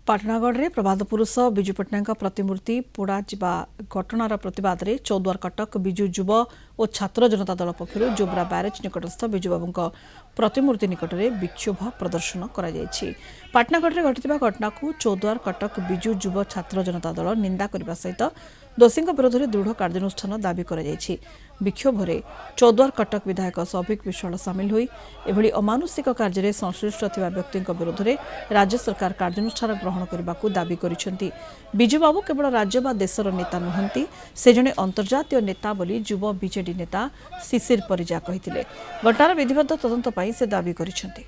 पाटनागढ़ में प्रभात पुरुष विजु पट्टनायक प्रतिमूर्ति पोड़ा घटनार प्रतिवाद में चौद्वार कटक विजु युव और छात्र जनता दल पक्षर जोब्रा ब्यारेज निकटस्थ विजुबाबू प्रतिमूर्ति निकट में विक्षोभ प्रदर्शन कर पाटनागढ़ में घटी घटना को चौद्वार कटक विजु युव छात्र जनता दल निंदा करने सहित दोषी विरोध में दृढ़ कार्यानुष्ठान दाबी कर विक्षोभ में चौद्वार कटक विधायक सौभिक विश्वाल सामिल हुई एभली अमानुषिक कार्य संश्लिष्ट थिबा व्यक्ति विरोध में राज्य सरकार कार्यानुष्ठान ग्रहण करने को दाबी करिसेंती। विजुबाबू केवल राज्य बा देशर नेता नुहंती, से जने अंतर्जातीय नेता बोली युव बीजेडी नेता शिशिर परिजा कहिथिले। घटनार विधिवत तदंत पई से दाबी करिसेंती।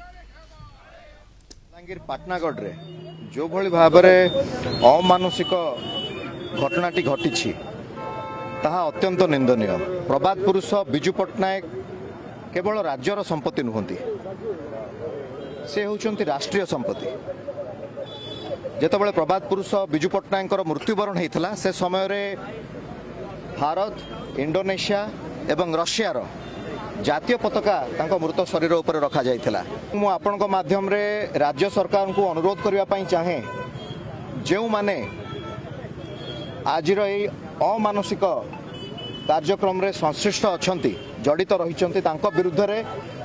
पाटनागढ़ रे जो भली भाबरे अमानुषिक घटनाटी घटी ताहा अत्यंत निंदनीय। प्रभात पुरुष विजु पट्टनायक केवल राज्यर संपत्ति नुहंती, से होउचंती राष्ट्रीय संपत्ति। जेतबेले प्रभात पुरुष विजु पट्टनायक मृत्युवरण होता से समय रे भारत, इंडोनेशिया एवं रशियार जातीय पताका तांको मृत शरीर उपर रखा जाइथिला। मु आपनक माध्यम रे राज्य सरकार को अनुरोध करबा पई चाहे जेउ माने आज अमानुषिक कार्यक्रम रे संश्लिष्ट अछंती, जड़ित रहिचंती, तांको विरुद्ध रे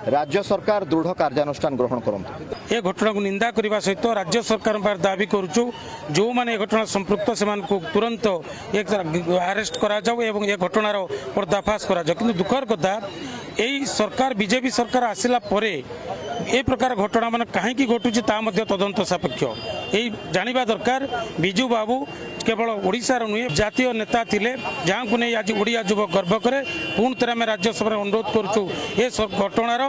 राज्य सरकार दृढ़ कार्यानुष्ठान ग्रहण करंतु। ए घटना को निंदा करने सहित राज्य सरकार पर दाबी करुचु जो माने घटना संपृक्त से तुरंत एक अरेस्ट करा जाऊ एवं ए घटनार पर्दाफाश करा जाऊ। किंतु दुखर कथा यही सरकार बीजेपी सरकार आसिला परे ए प्रकार घटना मान कहीं घटुची ता मध्य तदंत सापेक्ष यही जानिबा दरकार। विजु बाबू केवल ओडिशार नुहे जातीय नेता थिले जहां को नहीं आज ओडिया युवक गर्व करे। पुणी थे आम राज्यसभा अनुरोध करुचु ए घटनार